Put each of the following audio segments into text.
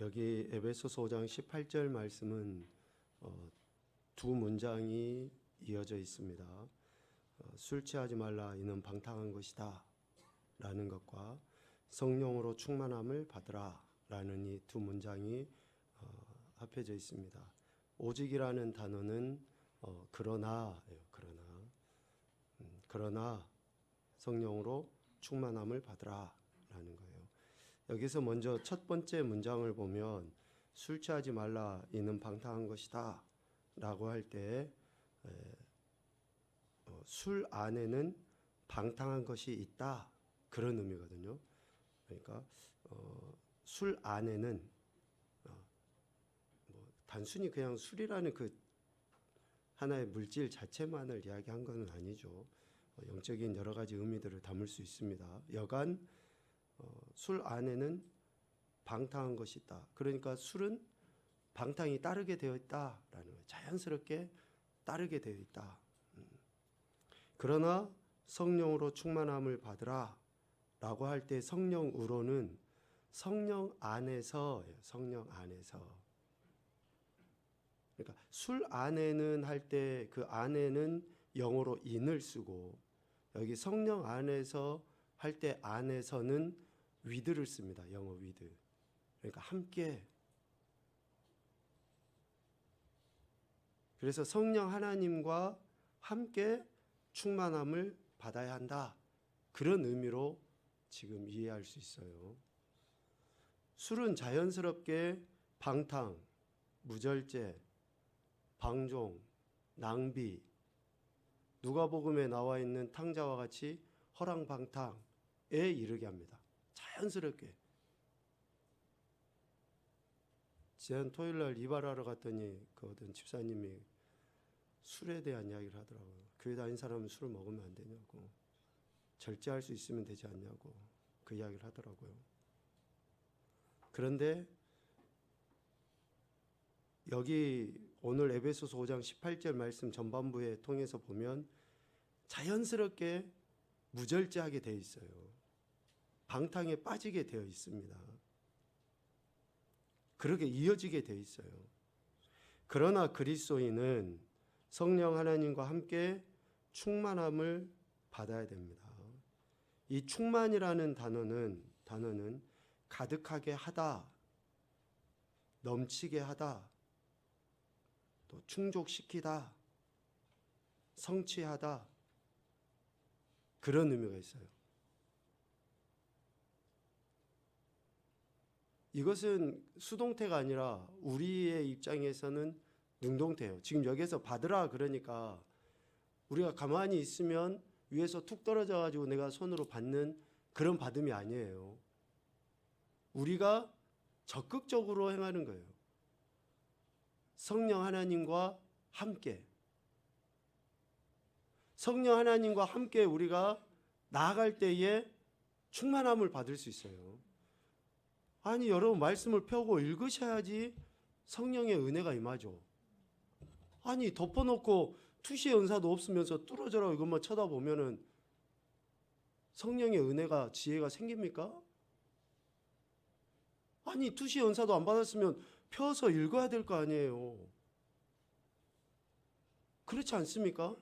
여기 에베소서 5장 18절 말씀은 두 문장이 이어져 있습니다. 술 취하지 말라 이는 방탕한 것이다 라는 것과 성령으로 충만함을 받으라 라는 이 두 문장이 합해져 있습니다. 오직이라는 단어는 그러나예요. 그러나 성령으로 충만함을 받으라 라는 거예요. 여기서 먼저 첫 번째 문장을 보면 술 취하지 말라 이는 방탕한 것이다 라고 할 때 술 안에는 방탕한 것이 있다 그런 의미거든요. 그러니까 술 안에는 단순히 그냥 술이라는 그 하나의 물질 자체만을 이야기한 것은 아니죠. 영적인 여러 가지 의미들을 담을 수 있습니다. 여간 술 안에는 방탕한 것이 있다. 그러니까 술은 방탕이 따르게 되어 있다라는 거예요. 자연스럽게 따르게 되어 있다. 그러나 성령으로 충만함을 받으라 라고 할 때 성령으로는 성령 안에서예요. 성령 안에서. 그러니까 술 안에는 할 때 그 안에는 영어로 in을 쓰고 여기 성령 안에서 할 때 안에서는 with를 씁니다. 영어 with. 그러니까 함께. 그래서 성령 하나님과 함께 충만함을 받아야 한다. 그런 의미로 지금 이해할 수 있어요. 술은 자연스럽게 방탕, 무절제, 방종, 낭비, 누가복음에 나와 있는 탕자와 같이 허랑방탕에 이르게 합니다. 자연스럽게. 지난 토요일날 이발하러 갔더니 그 어떤 집사님이 술에 대한 이야기를 하더라고요. 교회 다닌 사람은 술을 먹으면 안 되냐고, 절제할 수 있으면 되지 않냐고 그 이야기를 하더라고요. 그런데 여기 오늘 에베소서 5장 18절 말씀 전반부에 통해서 보면 자연스럽게 무절제하게 되어 있어요. 방탕에 빠지게 되어 있습니다. 그렇게 이어지게 되어 있어요. 그러나 그리스도인은 성령 하나님과 함께 충만함을 받아야 됩니다. 이 충만이라는 단어는 가득하게 하다, 넘치게 하다, 또 충족시키다, 성취하다 그런 의미가 있어요. 이것은 수동태가 아니라 우리의 입장에서는 능동태예요. 지금 여기서 받으라 그러니까 우리가 가만히 있으면 위에서 툭 떨어져 가지고 내가 손으로 받는 그런 받음이 아니에요. 우리가 적극적으로 행하는 거예요. 성령 하나님과 함께. 성령 하나님과 함께 우리가 나아갈 때에 충만함을 받을 수 있어요. 아니 여러분 말씀을 펴고 읽으셔야지 성령의 은혜가 임하죠. 아니 덮어놓고 투시의 은사도 없으면서 뚫어져라 이것만 쳐다보면은 성령의 은혜가 지혜가 생깁니까? 아니 투시의 은사도 안 받았으면 펴서 읽어야 될 거 아니에요. 그렇지 않습니까?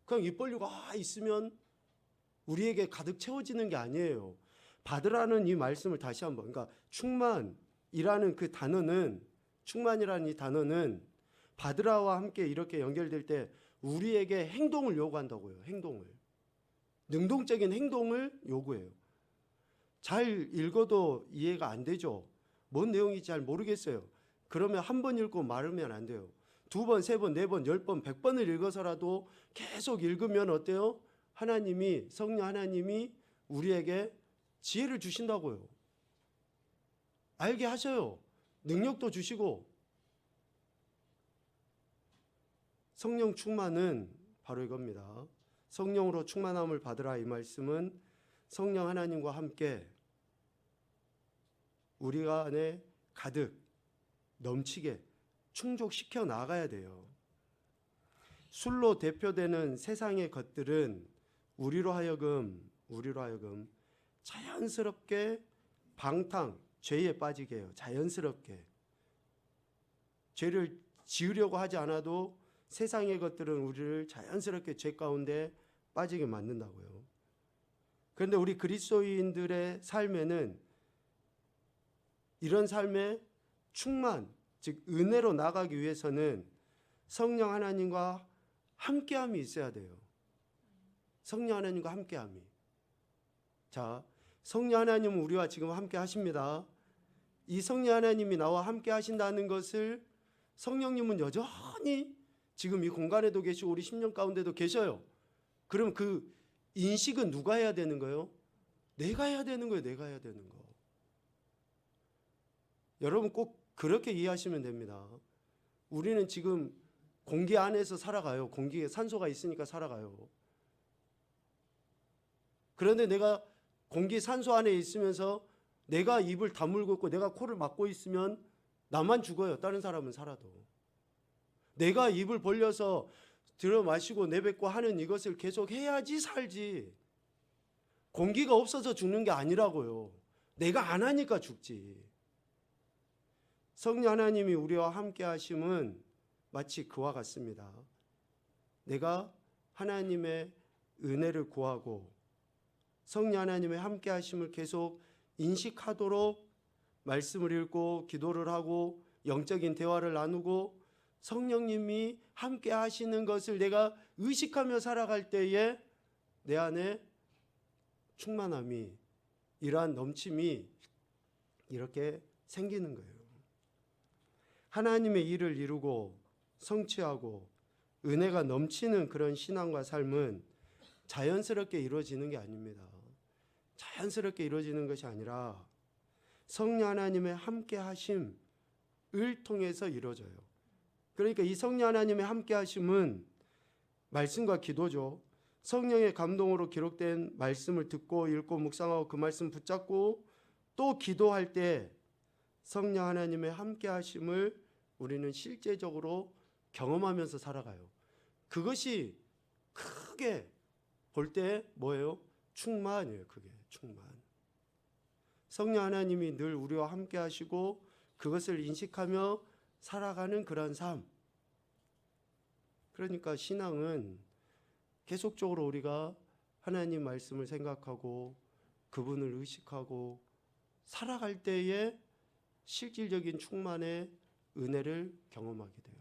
그냥 입 벌리고 있으면 우리에게 가득 채워지는 게 아니에요. 받으라는 이 말씀을 다시 한번, 그러니까 충만이라는 그 단어는, 충만이라는 이 단어는 받으라와 함께 이렇게 연결될 때 우리에게 행동을 요구한다고요. 행동을. 능동적인 행동을 요구해요. 잘 읽어도 이해가 안 되죠. 뭔 내용인지 잘 모르겠어요. 그러면 한 번 읽고 말으면 안 돼요. 두 번, 세 번, 네 번, 10번, 100번을 읽어서라도 계속 읽으면 어때요? 하나님이, 성령 하나님이 우리에게 지혜를 주신다고요. 알게 하셔요. 능력도 주시고. 성령 충만은 바로 이겁니다. 성령으로 충만함을 받으라 이 말씀은 성령 하나님과 함께 우리가 안에 가득 넘치게 충족시켜 나가야 돼요. 술로 대표되는 세상의 것들은 우리로 하여금 자연스럽게 방탕, 죄에 빠지게 해요. 자연스럽게. 죄를 지으려고 하지 않아도 세상의 것들은 우리를 자연스럽게 죄 가운데 빠지게 만든다고요. 그런데 우리 그리스도인들의 삶에는 이런 삶의 충만, 즉 은혜로 나가기 위해서는 성령 하나님과 함께함이 있어야 돼요. 성령 하나님과 함께함이. 자, 성령 하나님은 우리와 지금 함께 하십니다. 이 성령 하나님이 나와 함께 하신다는 것을 성령님은 여전히 지금 이 공간에도 계시고 우리 심령 가운데도 계셔요. 그럼 그 인식은 누가 해야 되는 거예요? 내가 해야 되는 거예요. 내가 해야 되는 거. 여러분 꼭 그렇게 이해하시면 됩니다. 우리는 지금 공기 안에서 살아가요. 공기에 산소가 있으니까 살아가요. 그런데 내가 공기 산소 안에 있으면서 내가 입을 다물고 있고 내가 코를 막고 있으면 나만 죽어요. 다른 사람은 살아도. 내가 입을 벌려서 들어 마시고 내뱉고 하는 이것을 계속 해야지 살지. 공기가 없어서 죽는 게 아니라고요. 내가 안 하니까 죽지. 성령 하나님이 우리와 함께 하심은 마치 그와 같습니다. 내가 하나님의 은혜를 구하고 성령 하나님의 함께 하심을 계속 인식하도록 말씀을 읽고 기도를 하고 영적인 대화를 나누고 성령님이 함께 하시는 것을 내가 의식하며 살아갈 때에 내 안에 충만함이, 이러한 넘침이 이렇게 생기는 거예요. 하나님의 일을 이루고 성취하고 은혜가 넘치는 그런 신앙과 삶은 자연스럽게 이루어지는 게 아닙니다. 자연스럽게 이루어지는 것이 아니라 성령 하나님의 함께 하심을 통해서 이루어져요. 그러니까 이 성령 하나님의 함께 하심은 말씀과 기도죠. 성령의 감동으로 기록된 말씀을 듣고 읽고 묵상하고 그 말씀 붙잡고 또 기도할 때 성령 하나님의 함께 하심을 우리는 실제적으로 경험하면서 살아가요. 그것이 크게 볼 때 뭐예요? 충만이에요. 그게 충만. 성령 하나님이 늘 우리와 함께 하시고 그것을 인식하며 살아가는 그런 삶. 그러니까 신앙은 계속적으로 우리가 하나님 말씀을 생각하고 그분을 의식하고 살아갈 때에 실질적인 충만의 은혜를 경험하게 돼요.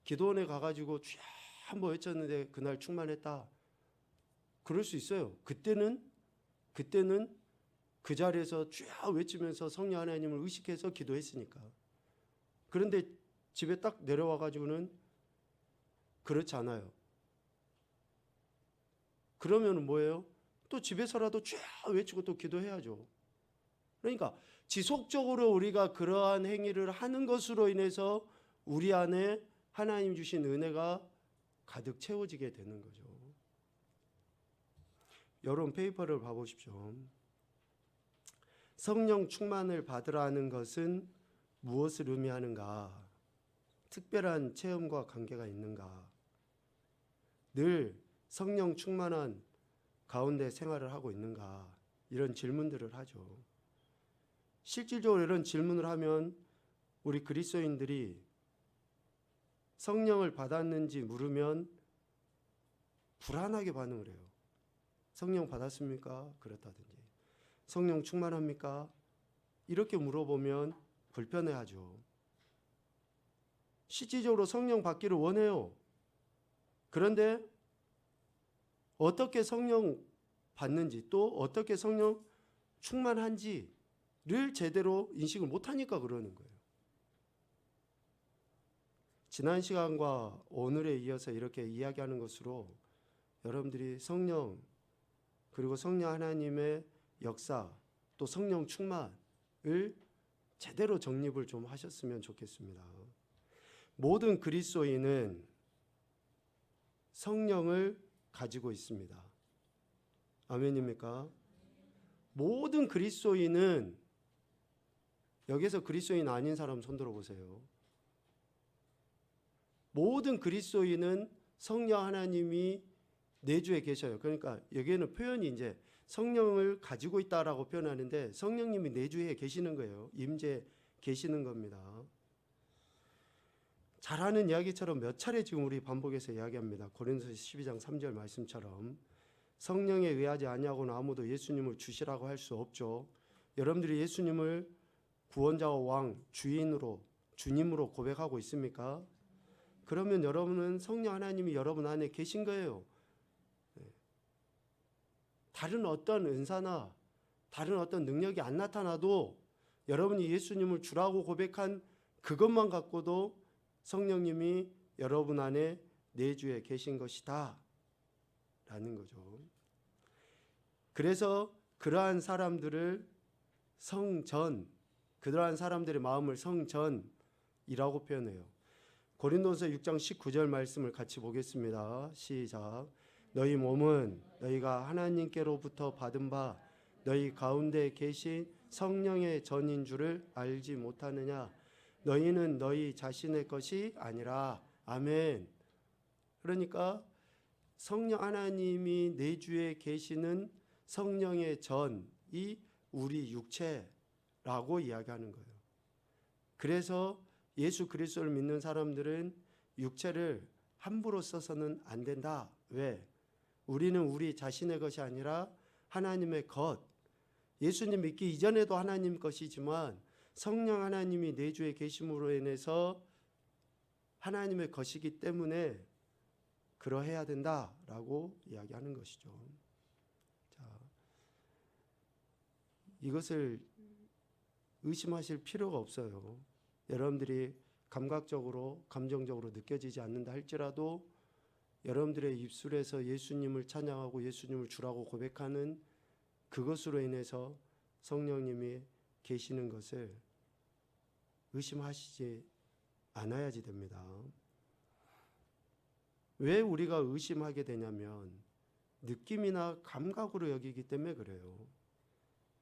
기도원에 가가지고 주야 한번 외쳤는데 그날 충만했다. 그럴 수 있어요. 그때는 그 자리에서 주야 외치면서 성령 하나님을 의식해서 기도했으니까. 그런데 집에 딱 내려와가지고는 그렇지 않아요. 그러면 뭐예요? 또 집에서라도 주야 외치고 또 기도해야죠. 그러니까 지속적으로 우리가 그러한 행위를 하는 것으로 인해서 우리 안에 하나님 주신 은혜가 가득 채워지게 되는 거죠. 여러분 페이퍼를 봐보십시오. 성령 충만을 받으라는 것은 무엇을 의미하는가? 특별한 체험과 관계가 있는가? 늘 성령 충만한 가운데 생활을 하고 있는가? 이런 질문들을 하죠. 실질적으로 이런 질문을 하면 우리 그리스도인들이 성령을 받았는지 물으면 불안하게 반응을 해요. 성령 받았습니까? 그렇다든지. 성령 충만합니까? 이렇게 물어보면 불편해하죠. 실질적으로 성령 받기를 원해요. 그런데 어떻게 성령 받는지 또 어떻게 성령 충만한지를 제대로 인식을 못하니까 그러는 거예요. 지난 시간과 오늘에 이어서 이렇게 이야기하는 것으로 여러분들이 성령 그리고 성령 하나님의 역사 또 성령 충만을 제대로 정립을 좀 하셨으면 좋겠습니다. 모든 그리스도인은 성령을 가지고 있습니다. 아멘입니까? 모든 그리스도인은, 여기서 그리스도인 아닌 사람 손들어 보세요. 모든 그리스도인은 성령 하나님이 내주에 계셔요. 그러니까 여기에는 표현이 이제 성령을 가지고 있다라고 표현하는데 성령님이 내주에 계시는 거예요. 임재 계시는 겁니다. 잘하는 이야기처럼 몇 차례 지금 우리 반복해서 이야기합니다. 고린도서 12장 3절 말씀처럼 성령에 의하지 아니하고는 아무도 예수님을 주시라고 할 수 없죠. 여러분들이 예수님을 구원자와 왕, 주인으로, 주님으로 고백하고 있습니까? 그러면 여러분은 성령 하나님이 여러분 안에 계신 거예요. 다른 어떤 은사나 다른 어떤 능력이 안 나타나도 여러분이 예수님을 주라고 고백한 그것만 갖고도 성령님이 여러분 안에 내주에 계신 것이다 라는 거죠. 그래서 그러한 사람들을 성전, 그러한 사람들의 마음을 성전이라고 표현해요. 고린도서 6장 19절 말씀을 같이 보겠습니다. 시작. 너희 몸은 너희가 하나님께로부터 받은 바 너희 가운데 계신 성령의 전인 줄을 알지 못하느냐. 너희는 너희 자신의 것이 아니라. 아멘. 그러니까 성령 하나님이 내주에 계시는 성령의 전이 우리 육체라고 이야기하는 거예요. 그래서 예수 그리스도를 믿는 사람들은 육체를 함부로 써서는 안 된다. 왜? 우리는 우리 자신의 것이 아니라 하나님의 것. 예수님 믿기 이전에도 하나님 것이지만 성령 하나님이 내주에 계심으로 인해서 하나님의 것이기 때문에 그러해야 된다라고 이야기하는 것이죠. 자, 이것을 의심하실 필요가 없어요. 여러분들이 감각적으로, 감정적으로 느껴지지 않는다 할지라도 여러분들의 입술에서 예수님을 찬양하고 예수님을 주라고 고백하는 그것으로 인해서 성령님이 계시는 것을 의심하시지 않아야지 됩니다. 왜 우리가 의심하게 되냐면 느낌이나 감각으로 여기기 때문에 그래요.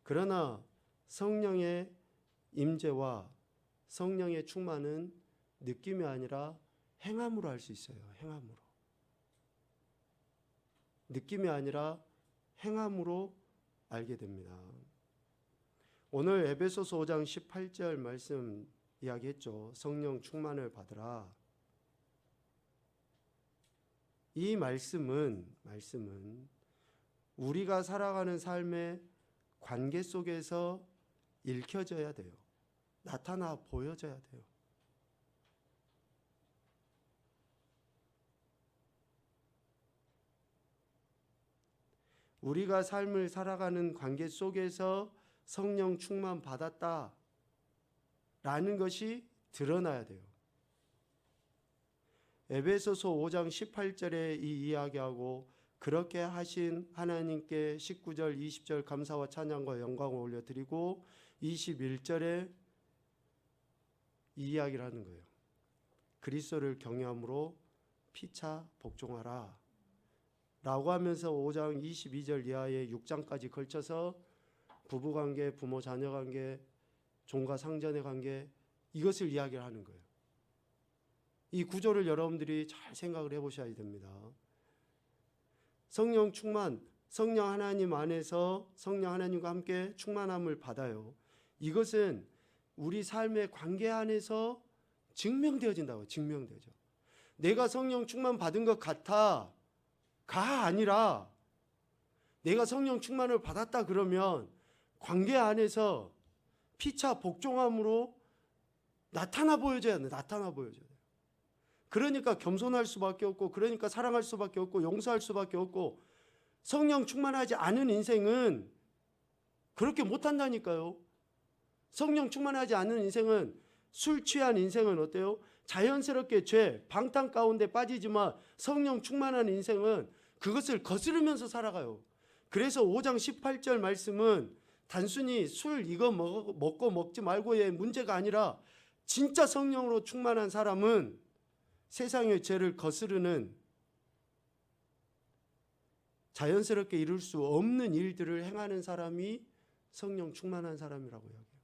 그러나 성령의 임재와 성령의 충만은 느낌이 아니라 행함으로 할 수 있어요. 행함으로. 느낌이 아니라 행함으로 알게 됩니다. 오늘 에베소서 5장 18절 말씀 이야기했죠. 성령 충만을 받으라. 이 말씀은 우리가 살아가는 삶의 관계 속에서 읽혀져야 돼요. 나타나 보여져야 돼요. 우리가 삶을 살아가는 관계 속에서 성령 충만 받았다라는 것이 드러나야 돼요. 에베소서 5장 18절에 이 이야기하고 그렇게 하신 하나님께 19절 20절 감사와 찬양과 영광을 올려드리고 21절에 이 이야기를 하는 거예요. 그리스도를 경외함으로 피차 복종하라 라고 하면서 5장 22절 이하의 6장까지 걸쳐서 부부관계, 부모 자녀관계, 종과 상전의 관계 이것을 이야기를 하는 거예요. 이 구조를 여러분들이 잘 생각을 해보셔야 됩니다. 성령 충만, 성령 하나님 안에서 성령 하나님과 함께 충만함을 받아요. 이것은 우리 삶의 관계 안에서 증명되어진다고. 증명되죠. 내가 성령 충만 받은 것 같아가 아니라 내가 성령 충만을 받았다 그러면 관계 안에서 피차 복종함으로 나타나 보여져야 돼. 나타나 보여져야 돼. 그러니까 겸손할 수밖에 없고, 그러니까 사랑할 수밖에 없고, 용서할 수밖에 없고, 성령 충만하지 않은 인생은 그렇게 못한다니까요. 성령 충만하지 않은 인생은, 술 취한 인생은 어때요? 자연스럽게 죄, 방탕 가운데 빠지지만 성령 충만한 인생은 그것을 거스르면서 살아가요. 그래서 5장 18절 말씀은 단순히 술 이거 먹고 먹지 말고의 문제가 아니라 진짜 성령으로 충만한 사람은 세상의 죄를 거스르는 자연스럽게 이룰 수 없는 일들을 행하는 사람이 성령 충만한 사람이라고 이야기해요.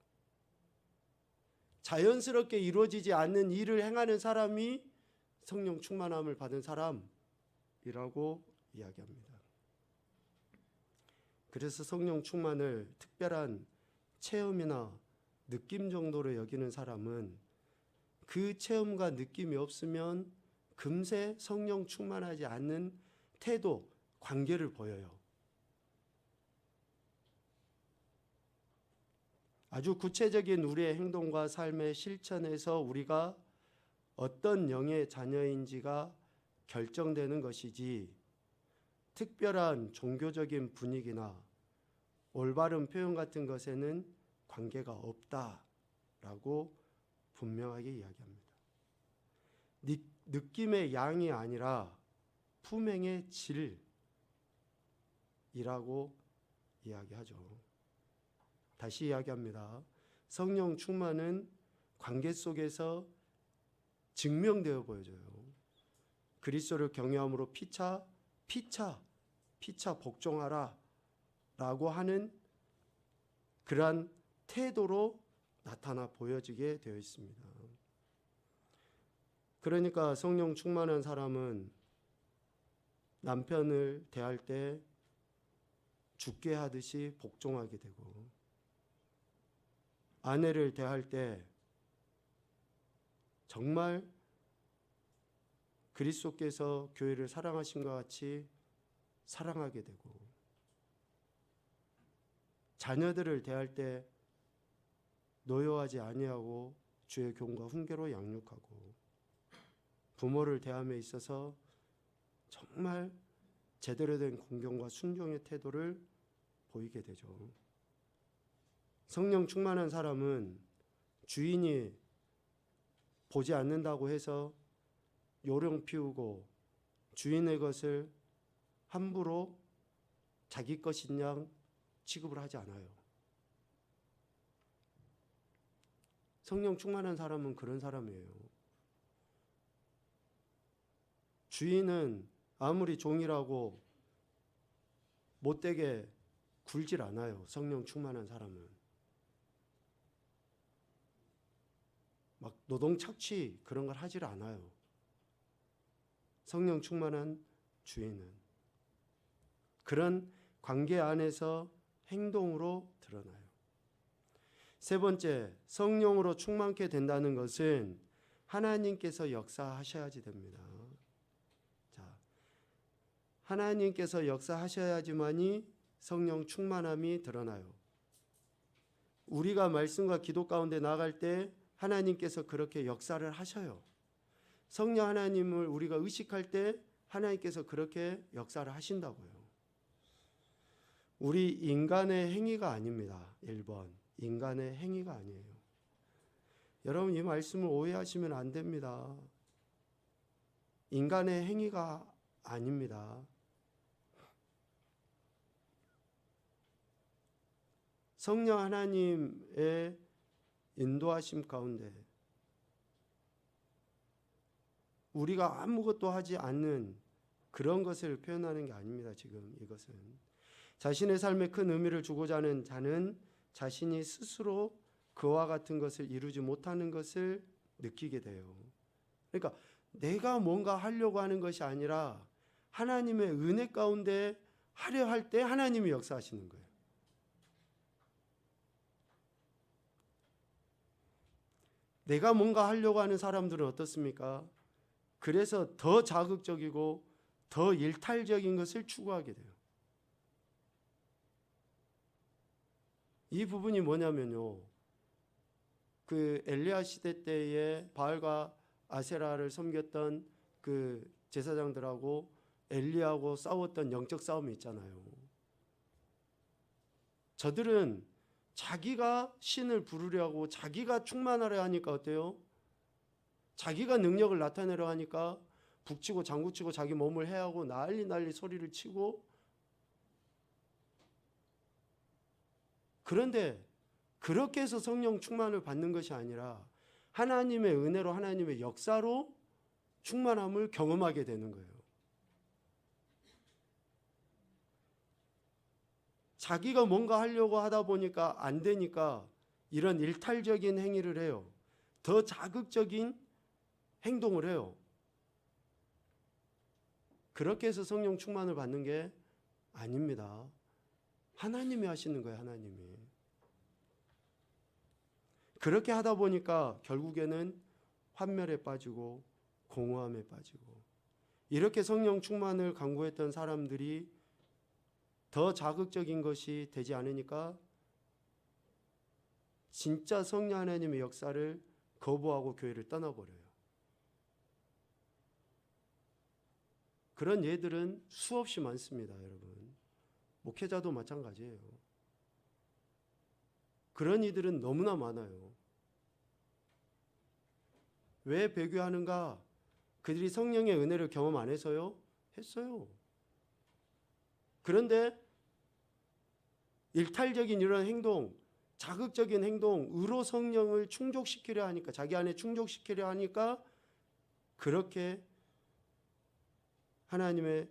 자연스럽게 이루어지지 않는 일을 행하는 사람이 성령 충만함을 받은 사람이라고 이야기합니다. 그래서 성령 충만을 특별한 체험이나 느낌 정도로 여기는 사람은 그 체험과 느낌이 없으면 금세 성령 충만하지 않는 태도, 관계를 보여요. 아주 구체적인 우리의 행동과 삶의 실천에서 우리가 어떤 영의 자녀인지가 결정되는 것이지, 특별한 종교적인 분위기나 올바른 표현 같은 것에는 관계가 없다라고 분명하게 이야기합니다. 느낌의 양이 아니라 품행의 질이라고 이야기하죠. 다시 이야기합니다. 성령 충만은 관계 속에서 증명되어 보여져요. 그리스도를 경외함으로 피차 복종하라 라고 하는 그러한 태도로 나타나 보여지게 되어 있습니다. 그러니까 성령 충만한 사람은 남편을 대할 때 죽게 하듯이 복종하게 되고, 아내를 대할 때 정말 그리스도께서 교회를 사랑하신 것 같이 사랑하게 되고, 자녀들을 대할 때 노여하지 아니하고 주의 교훈과 훈계로 양육하고, 부모를 대함에 있어서 정말 제대로 된 공경과 순종의 태도를 보이게 되죠. 성령 충만한 사람은 주인이 보지 않는다고 해서 요령 피우고 주인의 것을 함부로 자기 것인 양 취급을 하지 않아요. 성령 충만한 사람은 그런 사람이에요. 주인은 아무리 종이라고 못되게 굴질 않아요. 성령 충만한 사람은. 막 노동 착취 그런 걸 하질 않아요. 성령 충만한 주인은. 그런 관계 안에서 행동으로 드러나요. 세 번째, 성령으로 충만케 된다는 것은 하나님께서 역사하셔야지 됩니다. 하나님께서 역사하셔야지만이 성령 충만함이 드러나요. 우리가 말씀과 기도 가운데 나아갈 때 하나님께서 그렇게 역사를 하셔요. 성령 하나님을 우리가 의식할 때 하나님께서 그렇게 역사를 하신다고요. 우리 인간의 행위가 아닙니다. 1번, 인간의 행위가 아니에요. 여러분, 이 말씀을 오해하시면 안 됩니다. 인간의 행위가 아닙니다. 성령 하나님의 인도하심 가운데 우리가 아무것도 하지 않는 그런 것을 표현하는 게 아닙니다. 지금 이것은 자신의 삶에 큰 의미를 주고자 하는 자는 자신이 스스로 그와 같은 것을 이루지 못하는 것을 느끼게 돼요. 그러니까 내가 뭔가 하려고 하는 것이 아니라 하나님의 은혜 가운데 하려 할 때 하나님이 역사하시는 거예요. 내가 뭔가 하려고 하는 사람들은 어떻습니까? 그래서 더 자극적이고 더 일탈적인 것을 추구하게 돼요. 이 부분이 뭐냐면요, 그 엘리야 시대 때에 바알과 아세라를 섬겼던 그 제사장들하고 엘리야하고 싸웠던 영적 싸움이 있잖아요. 저들은 자기가 신을 부르려고 자기가 충만하려 하니까 어때요? 자기가 능력을 나타내려 하니까 북치고 장구치고 자기 몸을 해하고 난리 소리를 치고, 그런데 그렇게 해서 성령 충만을 받는 것이 아니라 하나님의 은혜로 하나님의 역사로 충만함을 경험하게 되는 거예요. 자기가 뭔가 하려고 하다 보니까 안 되니까 이런 일탈적인 행위를 해요. 더 자극적인 행동을 해요. 그렇게 해서 성령 충만을 받는 게 아닙니다. 하나님이 하시는 거예요, 하나님이. 그렇게 하다 보니까 결국에는 환멸에 빠지고 공허함에 빠지고, 이렇게 성령 충만을 강구했던 사람들이 더 자극적인 것이 되지 않으니까 진짜 성령 하나님의 역사를 거부하고 교회를 떠나버려요. 그런 예들은 수없이 많습니다, 여러분. 목회자도 마찬가지예요. 그런 이들은 너무나 많아요. 왜 배교하는가? 그들이 성령의 은혜를 경험 안 해서요? 했어요. 그런데 일탈적인 이런 행동, 자극적인 행동으로 성령을 충족시키려 하니까, 자기 안에 충족시키려 하니까 그렇게 하나님의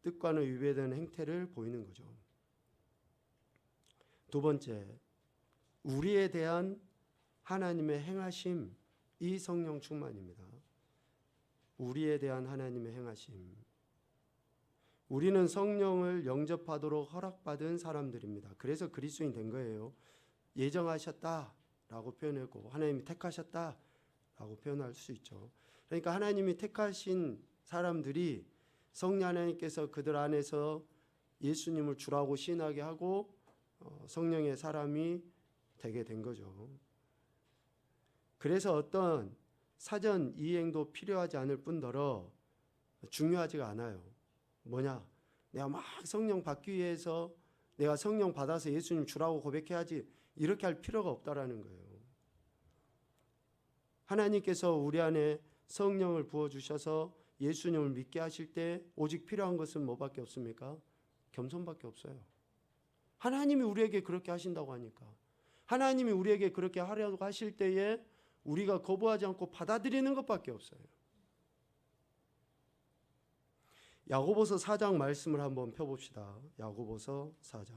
뜻과는 위배되는 행태를 보이는 거죠. 두 번째, 우리에 대한 하나님의 행하심, 이 성령 충만입니다. 우리에 대한 하나님의 행하심. 우리는 성령을 영접하도록 허락받은 사람들입니다. 그래서 그리스도인 된 거예요. 예정하셨다라고 표현하고 하나님이 택하셨다라고 표현할 수 있죠. 그러니까 하나님이 택하신 사람들이 성령 하나님께서 그들 안에서 예수님을 주라고 시인하게 하고 성령의 사람이 되게 된 거죠. 그래서 어떤 사전 이행도 필요하지 않을 뿐더러 중요하지가 않아요. 뭐냐? 내가 막 성령 받기 위해서 내가 성령 받아서 예수님 주라고 고백해야지, 이렇게 할 필요가 없다라는 거예요. 하나님께서 우리 안에 성령을 부어주셔서 예수님을 믿게 하실 때 오직 필요한 것은 뭐밖에 없습니까? 겸손밖에 없어요. 하나님이 우리에게 그렇게 하신다고 하니까, 하나님이 우리에게 그렇게 하려고 하실 때에 우리가 거부하지 않고 받아들이는 것밖에 없어요. 야고보서 4장 말씀을 한번 펴봅시다. 야고보서 4장.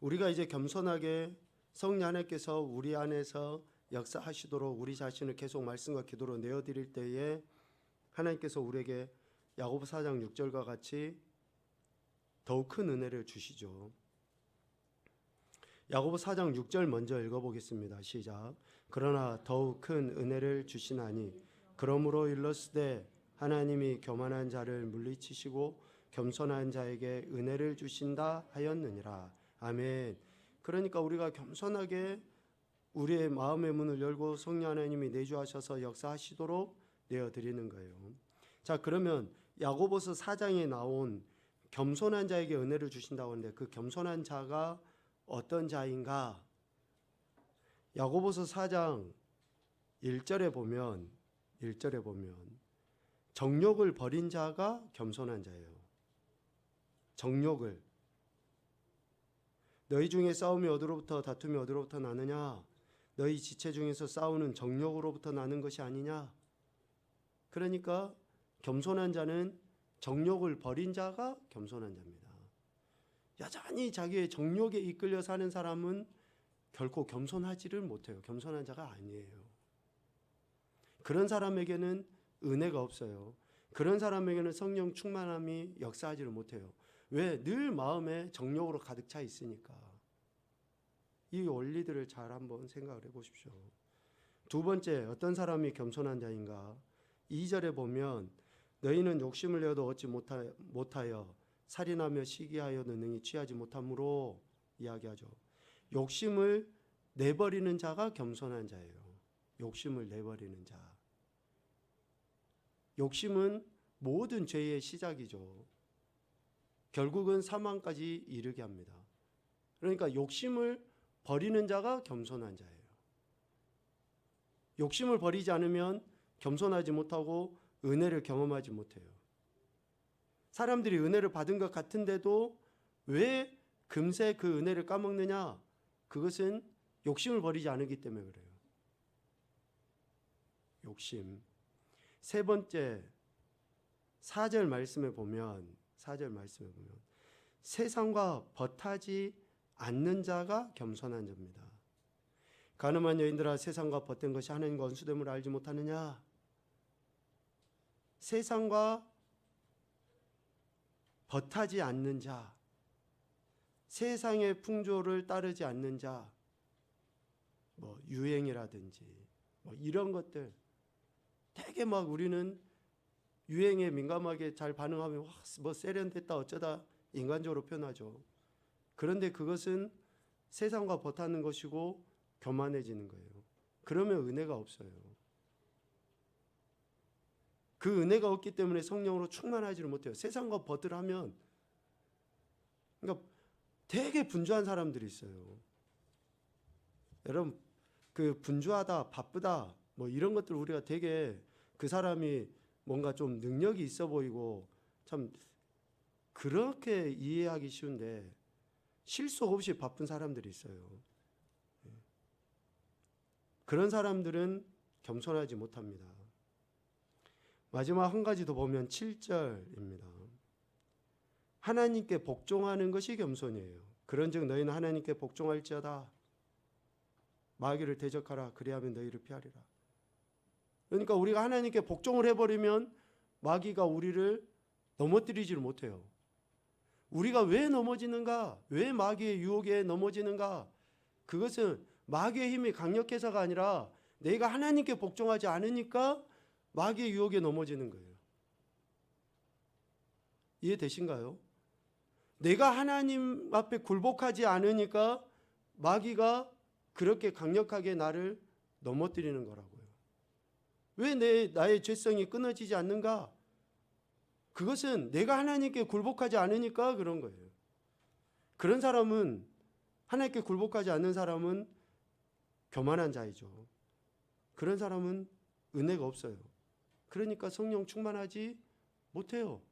우리가 이제 겸손하게 성령 하나님께서 우리 안에서 역사하시도록 우리 자신을 계속 말씀과 기도로 내어드릴 때에 하나님께서 우리에게 야고보 4장 6절과 같이 더욱 큰 은혜를 주시죠. 야고보 4장 6절 먼저 읽어보겠습니다. 시작. 그러나 더욱 큰 은혜를 주시나니 그러므로 일렀으되 하나님이 교만한 자를 물리치시고 겸손한 자에게 은혜를 주신다 하였느니라. 아멘. 그러니까 우리가 겸손하게 우리의 마음의 문을 열고 성령 하나님이 내주하셔서 역사하시도록 내어드리는 거예요. 자, 그러면 야고보서 4장에 나온 겸손한 자에게 은혜를 주신다고 하는데 그 겸손한 자가 어떤 자인가? 야고보서 4장 1절에 보면 정욕을 버린 자가 겸손한 자예요. 정욕을. 너희 중에 싸움이 어디로부터 다툼이 어디로부터 나느냐? 너희 지체 중에서 싸우는 정욕으로부터 나는 것이 아니냐? 그러니까 겸손한 자는 정욕을 버린 자가 겸손한 자입니다. 여전히 자기의 정욕에 이끌려 사는 사람은 결코 겸손하지를 못해요. 겸손한 자가 아니에요. 그런 사람에게는 은혜가 없어요. 그런 사람에게는 성령 충만함이 역사하지를 못해요. 왜? 늘 마음에 정욕으로 가득 차 있으니까. 이 원리들을 잘 한번 생각을 해보십시오. 두 번째, 어떤 사람이 겸손한 자인가? 2절에 보면 너희는 욕심을 내어도 얻지 못하여 살인하며 시기하여도 능히 취하지 못함으로 이야기하죠. 욕심을 내버리는 자가 겸손한 자예요. 욕심을 내버리는 자. 욕심은 모든 죄의 시작이죠. 결국은 사망까지 이르게 합니다. 그러니까 욕심을 버리는 자가 겸손한 자예요. 욕심을 버리지 않으면 겸손하지 못하고 은혜를 경험하지 못해요. 사람들이 은혜를 받은 것 같은데도 왜 금세 그 은혜를 까먹느냐? 그것은 욕심을 버리지 않기 때문에 그래요. 욕심. 세 번째, 4절 말씀에 보면 세상과 벗하지 않는 자가 겸손한 자입니다. 가늠한 여인들아 세상과 벗된 것이 하나님과 원수됨을 알지 못하느냐. 세상과 벗하지 않는 자, 세상의 풍조를 따르지 않는 자, 뭐 유행이라든지 뭐 이런 것들 되게 막 우리는 유행에 민감하게 잘 반응하면 와, 뭐 세련됐다 어쩌다 인간적으로 표현하죠. 그런데 그것은 세상과 벗하는 것이고 교만해지는 거예요. 그러면 은혜가 없어요. 그 은혜가 없기 때문에 성령으로 충만하지를 못해요. 세상과 벗으라면, 그러니까 되게 분주한 사람들이 있어요. 여러분, 그 분주하다, 바쁘다, 뭐 이런 것들 우리가 되게 그 사람이 뭔가 좀 능력이 있어 보이고 참 그렇게 이해하기 쉬운데 실속 없이 바쁜 사람들이 있어요. 그런 사람들은 겸손하지 못합니다. 마지막 한 가지 더 보면 7절입니다. 하나님께 복종하는 것이 겸손이에요. 그런즉 너희는 하나님께 복종할지어다. 마귀를 대적하라. 그리하면 너희를 피하리라. 그러니까 우리가 하나님께 복종을 해버리면 마귀가 우리를 넘어뜨리지를 못해요. 우리가 왜 넘어지는가? 왜 마귀의 유혹에 넘어지는가? 그것은 마귀의 힘이 강력해서가 아니라 내가 하나님께 복종하지 않으니까 마귀의 유혹에 넘어지는 거예요. 이해되신가요? 내가 하나님 앞에 굴복하지 않으니까 마귀가 그렇게 강력하게 나를 넘어뜨리는 거라고요. 왜 나의 죄성이 끊어지지 않는가? 그것은 내가 하나님께 굴복하지 않으니까 그런 거예요. 그런 사람은, 하나님께 굴복하지 않는 사람은 교만한 자이죠. 그런 사람은 은혜가 없어요. 그러니까 성령 충만하지 못해요.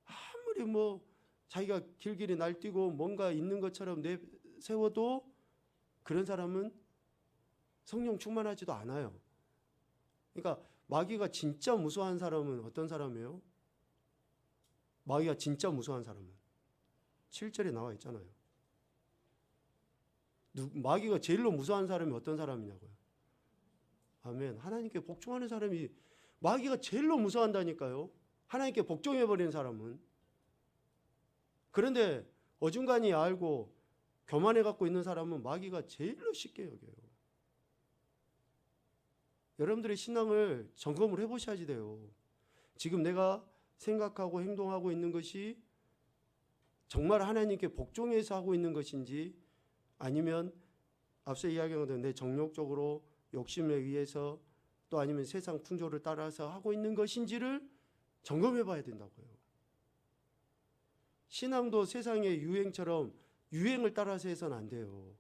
아무리 뭐 자기가 길길이 날뛰고 뭔가 있는 것처럼 내세워도 그런 사람은 성령 충만하지도 않아요. 그러니까 마귀가 진짜 무서워한 사람은 어떤 사람이에요? 마귀가 진짜 무서워한 사람은 7절에 나와 있잖아요. 마귀가 제일로 무서워한 사람이 어떤 사람이냐고요. 아멘. 하나님께 복종하는 사람이 마귀가 제일로 무서워한다니까요. 하나님께 복종해버리는 사람은. 그런데 어중간히 알고 교만해 갖고 있는 사람은 마귀가 제일로 쉽게 여겨요. 여러분들의 신앙을 점검을 해보셔야지 돼요. 지금 내가 생각하고 행동하고 있는 것이 정말 하나님께 복종해서 하고 있는 것인지, 아니면 앞서 이야기한 것처럼 내 정욕적으로 욕심에 의해서 또 아니면 세상 풍조를 따라서 하고 있는 것인지를 점검해 봐야 된다고요. 신앙도 세상의 유행처럼 유행을 따라서 해서는 안 돼요.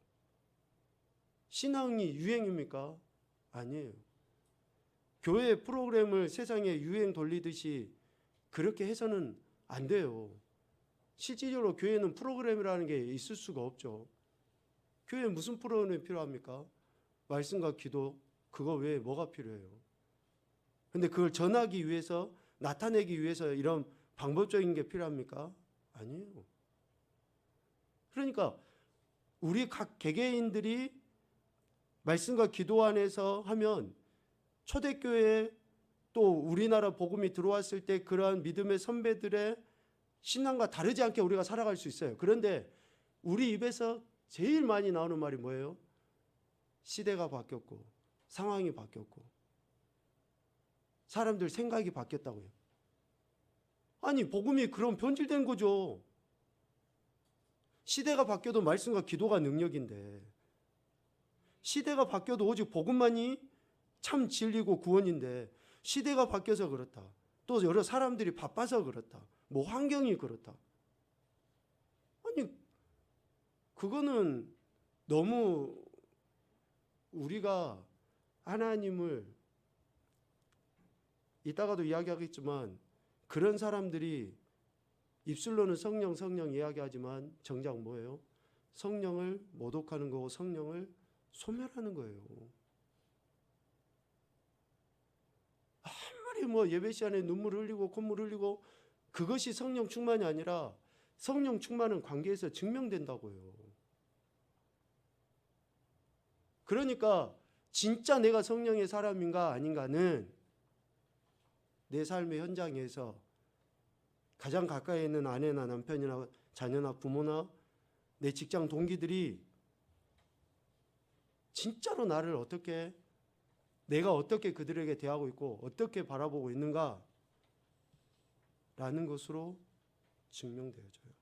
신앙이 유행입니까? 아니에요. 교회 프로그램을 세상에 유행 돌리듯이 그렇게 해서는 안 돼요. 실질적으로 교회는 프로그램이라는 게 있을 수가 없죠. 교회에 무슨 프로그램이 필요합니까? 말씀과 기도, 그거 외에 뭐가 필요해요? 근데 그걸 전하기 위해서, 나타내기 위해서 이런 방법적인 게 필요합니까? 아니에요. 그러니까 우리 각 개개인들이 말씀과 기도 안에서 하면 초대교회에 또 우리나라 복음이 들어왔을 때 그러한 믿음의 선배들의 신앙과 다르지 않게 우리가 살아갈 수 있어요. 그런데 우리 입에서 제일 많이 나오는 말이 뭐예요? 시대가 바뀌었고 상황이 바뀌었고 사람들 생각이 바뀌었다고요. 아니, 복음이 그럼 변질된 거죠. 시대가 바뀌어도 말씀과 기도가 능력인데, 시대가 바뀌어도 오직 복음만이 참 진리고 구원인데, 시대가 바뀌어서 그렇다, 또 여러 사람들이 바빠서 그렇다, 뭐 환경이 그렇다, 아니 그거는 너무 우리가 하나님을, 이따가도 이야기하겠지만 그런 사람들이 입술로는 성령 성령 이야기하지만 정작 뭐예요? 성령을 모독하는 거고 성령을 소멸하는 거예요. 빨리 뭐 예배 시간에 눈물 흘리고 콧물 흘리고 그것이 성령 충만이 아니라 성령 충만은 관계에서 증명된다고요. 그러니까 진짜 내가 성령의 사람인가 아닌가는 내 삶의 현장에서 가장 가까이 있는 아내나 남편이나 자녀나 부모나 내 직장 동기들이 진짜로 나를 어떻게, 내가 어떻게 그들에게 대하고 있고 어떻게 바라보고 있는가 라는 것으로 증명되어져요.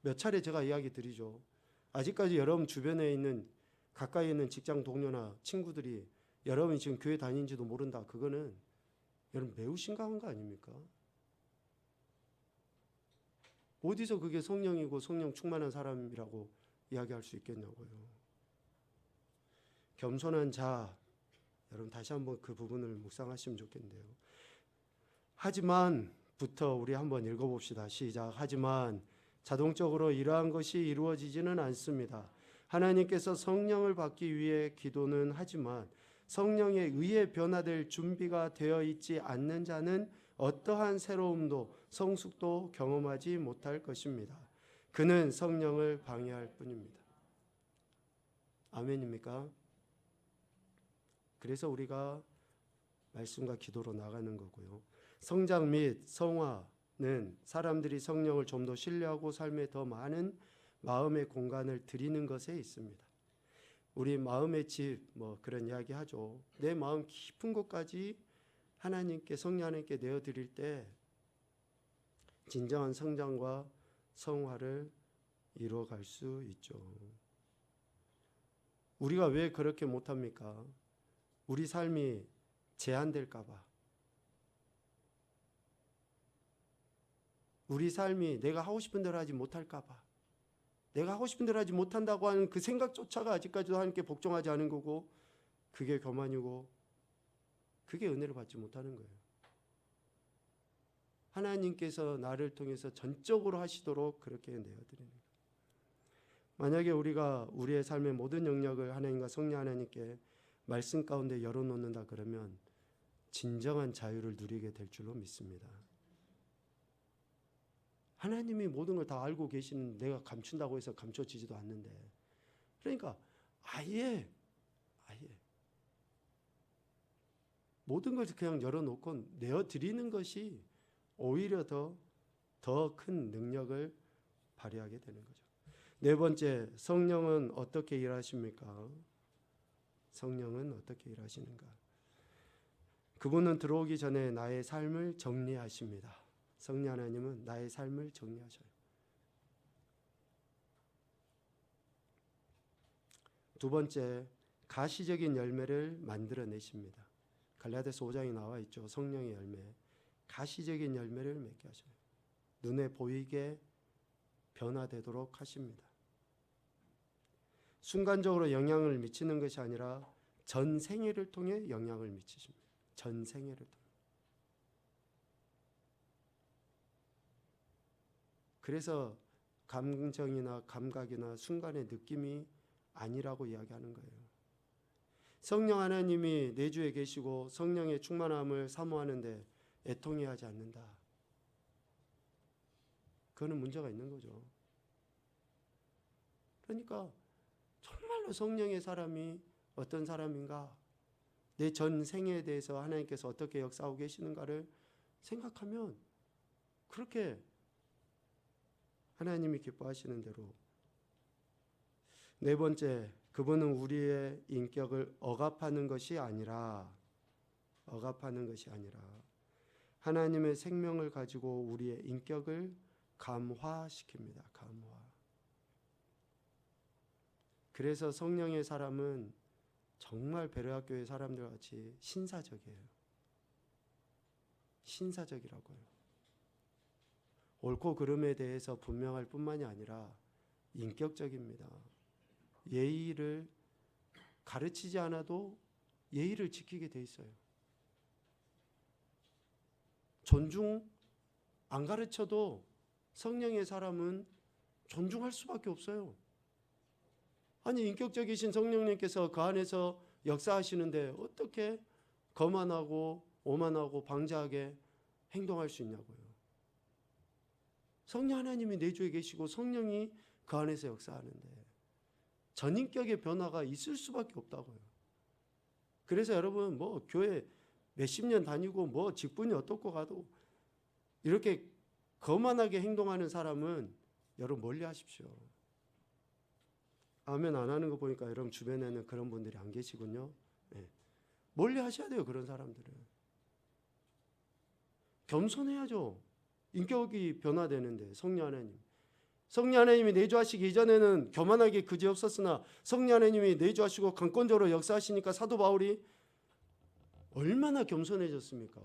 몇 차례 제가 이야기 드리죠. 아직까지 여러분 주변에 있는 가까이 있는 직장 동료나 친구들이 여러분이 지금 교회 다니는지도 모른다. 그거는 여러분 매우 심각한 거 아닙니까? 어디서 그게 성령이고 성령 충만한 사람이라고 이야기할 수 있겠냐고요. 겸손한 자, 여러분 다시 한번 그 부분을 묵상하시면 좋겠는데요. 하지만부터 우리 한번 읽어봅시다. 시작. 하지만 자동적으로 이러한 것이 이루어지지는 않습니다. 하나님께서 성령을 받기 위해 기도는 하지만 성령에 의해 변화될 준비가 되어 있지 않는 자는 어떠한 새로움도 성숙도 경험하지 못할 것입니다. 그는 성령을 방해할 뿐입니다. 아멘입니까? 그래서 우리가 말씀과 기도로 나가는 거고요. 성장 및 성화는 사람들이 성령을 좀 더 신뢰하고 삶에 더 많은 마음의 공간을 드리는 것에 있습니다. 우리 마음의 집 그런 이야기 하죠. 내 마음 깊은 곳까지 하나님께, 성령 하나님께 내어드릴 때 진정한 성장과 성화를 이루어갈 수 있죠. 우리가 왜 그렇게 못합니까? 우리 삶이 제한될까 봐. 우리 삶이 내가 하고 싶은 대로 하지 못할까 봐. 내가 하고 싶은 대로 하지 못한다고 하는 그 생각조차가 아직까지도 하나님께 복종하지 않은 거고, 그게 교만이고 그게 은혜를 받지 못하는 거예요. 하나님께서 나를 통해서 전적으로 하시도록 그렇게 내어드리는 거예요. 만약에 우리가 우리의 삶의 모든 영역을 하나님과 성령 하나님께 말씀 가운데 열어놓는다 그러면 진정한 자유를 누리게 될 줄로 믿습니다. 하나님이 모든 걸 다 알고 계시는, 내가 감춘다고 해서 감춰지지도 않는데, 그러니까 아예 모든 것을 그냥 열어놓고 내어드리는 것이 오히려 더 큰 능력을 발휘하게 되는 거죠. 네 번째, 성령은 어떻게 일하십니까? 성령은 어떻게 일하시는가? 그분은 들어오기 전에 나의 삶을 정리하십니다. 성령 하나님은 나의 삶을 정리하셔요. 두 번째, 가시적인 열매를 만들어내십니다. 갈라디아서 5장에 나와 있죠. 성령의 열매. 가시적인 열매를 맺게 하셔요. 눈에 보이게 변화되도록 하십니다. 순간적으로 영향을 미치는 것이 아니라 전 생애를 통해 영향을 미치십니다. 전 생애를 통해. 그래서 감정이나 감각이나 순간의 느낌이 아니라고 이야기하는 거예요. 성령 하나님이 내주에 계시고 성령의 충만함을 사모하는데 애통해하지 않는다. 그거는 문제가 있는 거죠. 그러니까 정말로 성령의 사람이 어떤 사람인가, 내 전 생애에 대해서 하나님께서 어떻게 역사하고 계시는가를 생각하면 그렇게 하나님이 기뻐하시는 대로. 네 번째, 그분은 우리의 인격을 억압하는 것이 아니라 하나님의 생명을 가지고 우리의 인격을 감화시킵니다. 감화. 그래서 성령의 사람은 정말 베레아 교회 사람들 같이 신사적이에요. 신사적이라고요. 옳고 그름에 대해서 분명할 뿐만이 아니라 인격적입니다. 예의를 가르치지 않아도 예의를 지키게 돼 있어요. 존중 안 가르쳐도 성령의 사람은 존중할 수밖에 없어요. 아니, 인격적이신 성령님께서 그 안에서 역사하시는데 어떻게 거만하고 오만하고 방자하게 행동할 수 있냐고요. 성령 하나님이 내주에 계시고 성령이 그 안에서 역사하는데 전인격의 변화가 있을 수밖에 없다고요. 그래서 여러분 뭐 교회 몇십 년 다니고 뭐 직분이 어떻고 가도 이렇게 거만하게 행동하는 사람은 여러분 멀리 하십시오. 아멘 안 하는 거 보니까 여러분 주변에는 그런 분들이 안 계시군요. 네. 멀리 하셔야 돼요. 그런 사람들은. 겸손해야죠. 인격이 변화되는데 성령 하나님. 성령 하나님이 내주하시기 이전에는 교만하게 그지없었으나 성령 하나님이 내주하시고 강권적으로 역사하시니까 사도 바울이 얼마나 겸손해졌습니까?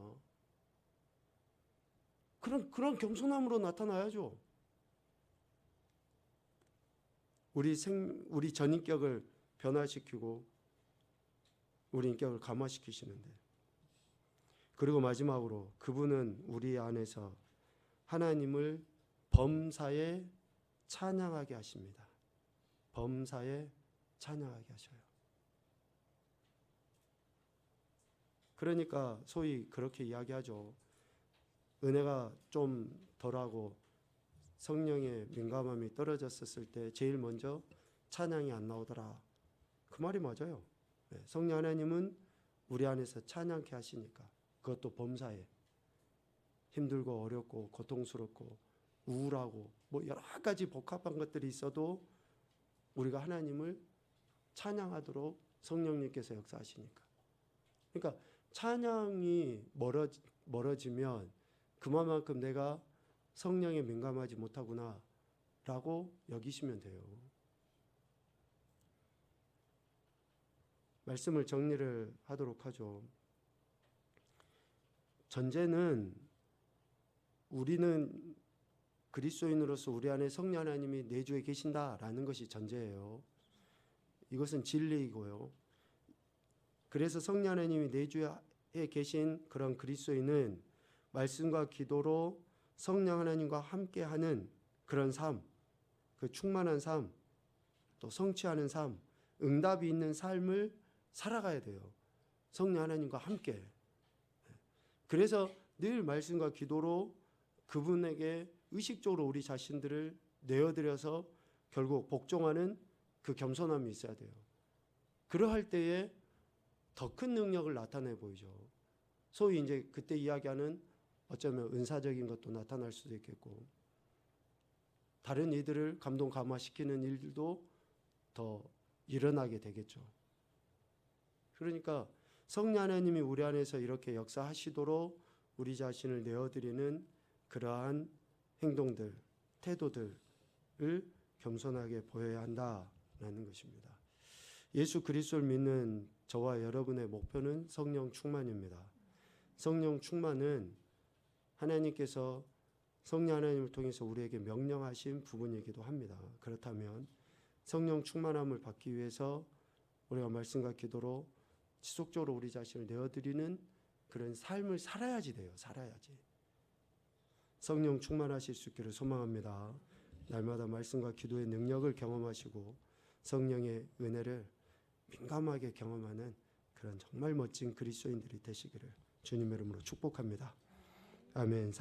그런 겸손함으로 나타나야죠. 우리 전인격을 변화시키고 우리 인격을 감화시키시는데, 그리고 마지막으로 그분은 우리 안에서 하나님을 범사에 찬양하게 하십니다. 범사에 찬양하게 하셔요. 그러니까 소위 그렇게 이야기하죠. 은혜가 좀 덜하고 성령의 민감함이 떨어졌었을 때 제일 먼저 찬양이 안 나오더라. 그 말이 맞아요. 성령 하나님은 우리 안에서 찬양케 하시니까, 그것도 범사에 힘들고 어렵고 고통스럽고 우울하고 뭐 여러 가지 복합한 것들이 있어도 우리가 하나님을 찬양하도록 성령님께서 역사하시니까. 그러니까 찬양이 멀어지면 그만큼 내가 성령에 민감하지 못하구나 라고 여기시면 돼요. 말씀을 정리를 하도록 하죠. 전제는 우리는 그리스도인으로서 우리 안에 성령 하나님이 내주에 계신다라는 것이 전제예요. 이것은 진리이고요. 그래서 성령 하나님이 내주에 계신 그런 그리스도인은 말씀과 기도로 성령 하나님과 함께하는 그런 삶, 그 충만한 삶, 또 성취하는 삶, 응답이 있는 삶을 살아가야 돼요. 성령 하나님과 함께. 그래서 늘 말씀과 기도로 그분에게 의식적으로 우리 자신들을 내어드려서 결국 복종하는 그 겸손함이 있어야 돼요. 그러할 때에 더 큰 능력을 나타내 보이죠. 소위 이제 그때 이야기하는 어쩌면 은사적인 것도 나타날 수도 있겠고, 다른 이들을 감동 감화시키는 일들도 더 일어나게 되겠죠. 그러니까 성령 하나님이 우리 안에서 이렇게 역사하시도록 우리 자신을 내어드리는 그러한 행동들, 태도들을 겸손하게 보여야 한다라는 것입니다. 예수 그리스도를 믿는 저와 여러분의 목표는 성령 충만입니다. 성령 충만은 하나님께서 성령 하나님을 통해서 우리에게 명령하신 부분이기도 합니다. 그렇다면 성령 충만함을 받기 위해서 우리가 말씀과 기도로 지속적으로 우리 자신을 내어드리는 그런 삶을 살아야지 돼요. 살아야지. 성령 충만하실 수 있기를 소망합니다. 날마다 말씀과 기도의 능력을 경험하시고 성령의 은혜를 민감하게 경험하는 그런 정말 멋진 그리스도인들이 되시기를 주님의 이름으로 축복합니다. 아멘.